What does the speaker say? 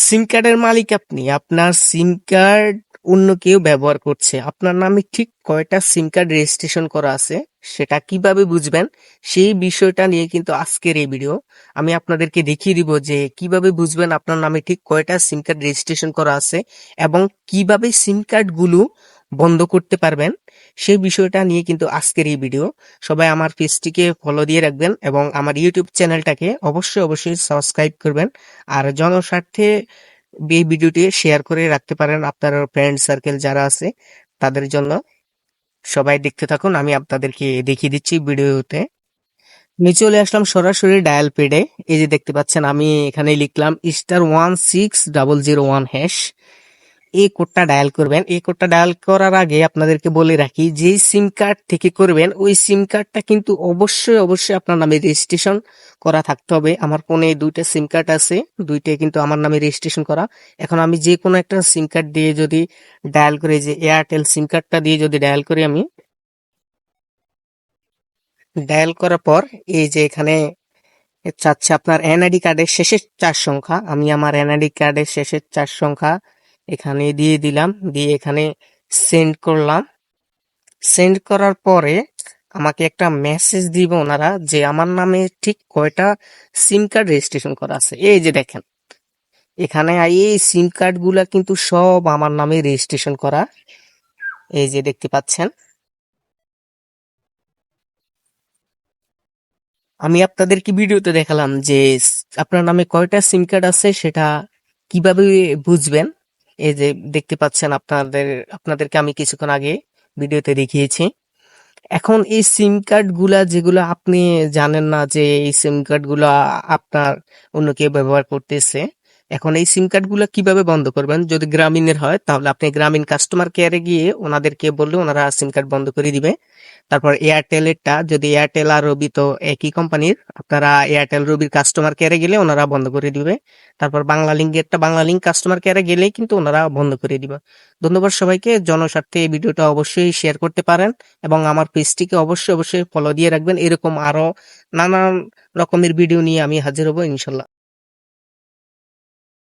সিম কার্ডের মালিক আপনি, আপনার সিম কার্ড অন্য কেউ ব্যবহার করছে, আপনার নামে ঠিক কয়টা সিম কার্ড রেজিস্ট্রেশন করা আছে সেটা কিভাবে বুঝবেন, সেই বিষয়টা নিয়ে কিন্তু আজকের এই ভিডিও। আমি আপনাদেরকে দেখিয়ে দিব যে কিভাবে বুঝবেন আপনার নামে ঠিক কয়টা সিম কার্ড রেজিস্ট্রেশন করা আছে এবং কিভাবে সিম কার্ড গুলো বন্ধ করতে পারবেন, সেই বিষয়টা নিয়ে কিন্তু আজকের এই ভিডিও। সবাই আমার পেজটিকে ফলো দিয়ে রাখবেন এবং আমার ইউটিউব চ্যানেলটাকে অবশ্যই অবশ্যই সাবস্ক্রাইব করবেন। আর জনস্বার্থে এই ভিডিওটি শেয়ার করে রাখতে পারেন আপনার ফ্রেন্ড সার্কেল যারা আছে তাদের জন্য। সবাই দেখতে থাকুন, আমি আপনাদেরকে দেখিয়ে দিচ্ছি ভিডিওতে। আমি চলে আসলাম সরাসরি ডায়াল পেডে। এই যে দেখতে পাচ্ছেন, আমি এখানে লিখলাম *16001#। এই কোডটা ডায়াল করবেন। এই কোডটা ডায়াল করার আগে আপনাদেরকে বলে রাখি, যে সিম কার্ড থেকে করবেন ওই সিম কার্ডটা কিন্তু অবশ্যই অবশ্যই আপনার নামে রেজিস্ট্রেশন করা থাকতে হবে। আমার ফোনে দুইটা সিম কার্ড আছে, দুইটাই কিন্তু আমার নামে রেজিস্ট্রেশন করা। এখন আমি যে কোনো একটা সিম কার্ড দিয়ে যদি ডায়াল করি, যে এয়ারটেল সিম কার্ডটা দিয়ে যদি ডায়াল করি, আমি ডায়াল করার পর এই যে এখানে চাচ্ছে আপনার এনআইডি কার্ডের শেষের 4 সংখ্যা। আমি আমার এনআইডি কার্ডের শেষের 4 সংখ্যা এখানে দিয়ে দিলাম, দিয়ে এখানে সেন্ড করলাম। সেন্ড করার পরে আমাকে একটা মেসেজ দিবে ওনারা, যে আমার নামে ঠিক কয়টা সিম কার্ড রেজিস্ট্রেশন করা আছে। এই যে দেখেন এখানে এই সিম কার্ড গুলা কিন্তু সব আমার নামে রেজিস্ট্রেশন করা। এই যে দেখতে পাচ্ছেন, আমি আপনাদেরকে ভিডিওতে দেখালাম যে আপনার নামে কয়টা সিম কার্ড আছে সেটা কিভাবে বুঝবেন। এই যে দেখতে পাচ্ছেন, আপনাদেরকে আমি কিছুক্ষণ আগে ভিডিওতে দেখিয়েছি। এখন এই সিম কার্ড গুলা যেগুলো আপনি জানেন না যে এই সিম কার্ড গুলা আপনার অন্য কেউ ব্যবহার করতেছে, এখন এই সিম কার্ড গুলা কিভাবে বন্ধ করবেন? যদি গ্রামীণের হয় তাহলে আপনি গ্রামীণ কাস্টমার কেয়ারে গিয়ে ওনাদেরকে বললে ওনারা সিম কার্ড বন্ধ করে দিবে। তারপর এয়ারটেলেরটা, যদি এয়ারটেল আর রবি তো একই কোম্পানির, আপনারা এয়ারটেল রবির কাস্টমার কেয়ারে গেলে ওনারা বন্ধ করে দিবে। তারপর বাংলা লিঙ্কেরটা বাংলা লিঙ্ক কাস্টমার কেয়ারে গেলেই কিন্তু ওনারা বন্ধ করে দিবে। ধন্যবাদ সবাইকে। জনস্বার্থে এই ভিডিওটা অবশ্যই শেয়ার করতে পারেন এবং আমার পেজটিকে অবশ্যই অবশ্যই ফলো দিয়ে রাখবেন। এরকম আরো নানান রকমের ভিডিও নিয়ে আমি হাজির হব ইনশাল্লাহ।